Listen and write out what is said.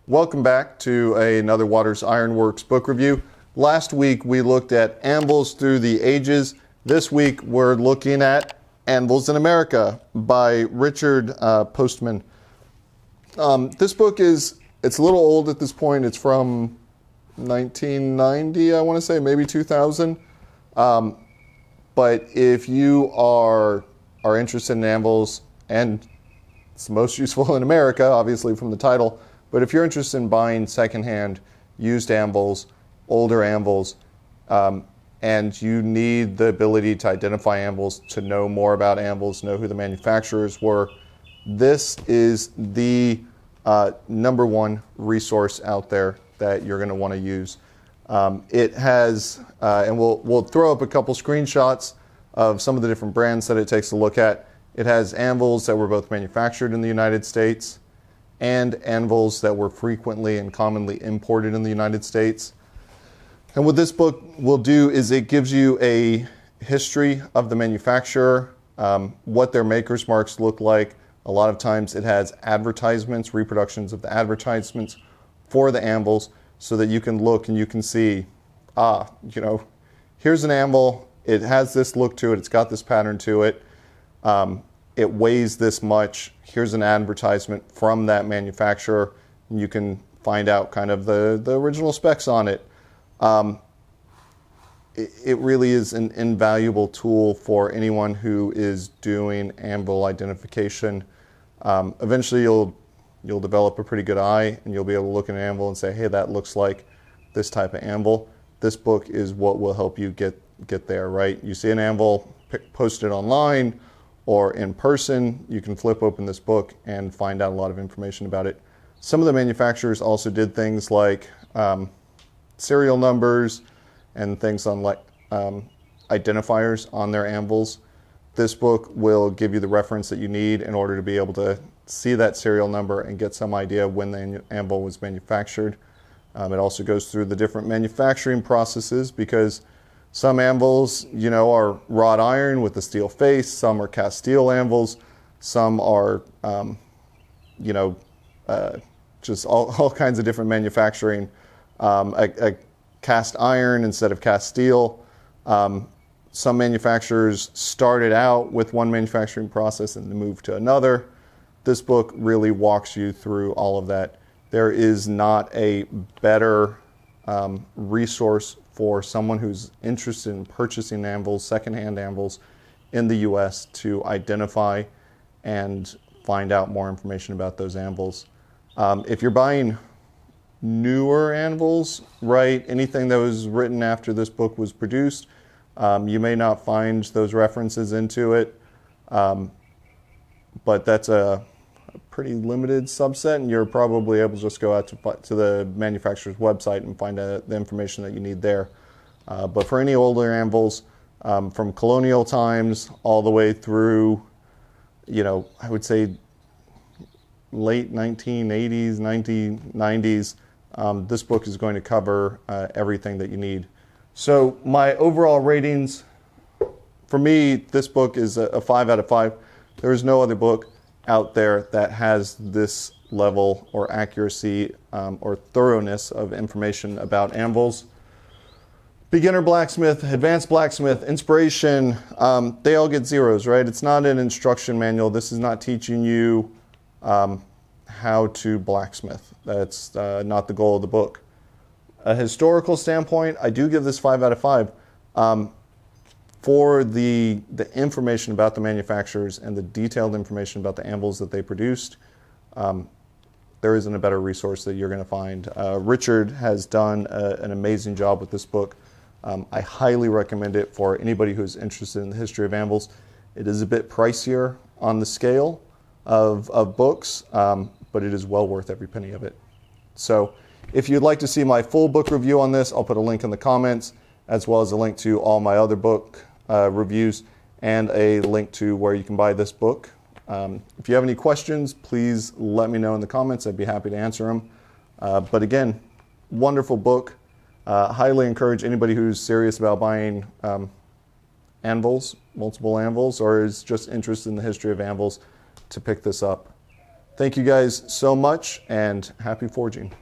Welcome back to another Waters Ironworks book review. Last week we looked at Anvils Through the Ages. This week we're looking at Anvils in America by Richard Postman. This book it's a little old at this point. It's from 1990, I want to say, maybe 2000. But if you are interested in Anvils, and it's the most useful in America, obviously from the title, but if you're interested in buying secondhand used Anvils, older Anvils, and you need the ability to identify Anvils, to know more about Anvils, know who the manufacturers were, this is the number one resource out there that you're going to want to use. It has, and we'll throw up a couple screenshots of some of the different brands that it takes a look at. It has Anvils that were both manufactured in the United States and Anvils that were frequently and commonly imported in the United States. And what this book will do is it gives you a history of the manufacturer, what their maker's marks look like. A lot of times it has advertisements, reproductions of the advertisements for the Anvils, so that you can look and you can see, here's an Anvil, it has this look to it, it's got this pattern to it, it weighs this much, here's an advertisement from that manufacturer, and you can find out kind of the original specs on it. It really is an invaluable tool for anyone who is doing Anvil identification. Eventually you'll develop a pretty good eye, and you'll be able to look at an Anvil and say, hey, that looks like this type of Anvil. This book is what will help you get there, right? You see an Anvil posted online or in person, you can flip open this book and find out a lot of information about it. Some of the manufacturers also did things like serial numbers and things on like identifiers on their Anvils. This book will give you the reference that you need in order to be able to see that serial number and get some idea of when the Anvil was manufactured. It also goes through the different manufacturing processes, because some Anvils, are wrought iron with a steel face, some are cast steel Anvils, some are, just all kinds of different manufacturing. A cast iron instead of cast steel. Some manufacturers started out with one manufacturing process and moved to another. This book really walks you through all of that. There is not a better resource for someone who's interested in purchasing Anvils, secondhand Anvils in the US, to identify and find out more information about those Anvils. If you're buying newer Anvils, right, anything that was written after this book was produced, you may not find those references into it, but that's a pretty limited subset, and you're probably able to just go out to the manufacturer's website and find the information that you need there. But for any older Anvils, from colonial times all the way through, I would say late 1980s, 1990s, this book is going to cover everything that you need. So my overall ratings, for me, this book is a 5 out of 5. There is no other book out there that has this level or accuracy or thoroughness of information about Anvils. Beginner blacksmith, advanced blacksmith, inspiration, they all get zeros, right? It's not an instruction manual. This is not teaching you how to blacksmith. That's not the goal of the book. A historical standpoint, I do give this 5 out of 5. For the information about the manufacturers and the detailed information about the Anvils that they produced, there isn't a better resource that you're going to find. Richard has done an amazing job with this book. I highly recommend it for anybody who's interested in the history of Anvils. It is a bit pricier on the scale of books, but it is well worth every penny of it. So if you'd like to see my full book review on this, I'll put a link in the comments, as well as a link to all my other book reviews and a link to where you can buy this book. If you have any questions, please let me know in the comments. I'd be happy to answer them. But again, wonderful book. Highly encourage anybody who's serious about buying Anvils, multiple Anvils, or is just interested in the history of Anvils, to pick this up. Thank you guys so much, and happy forging.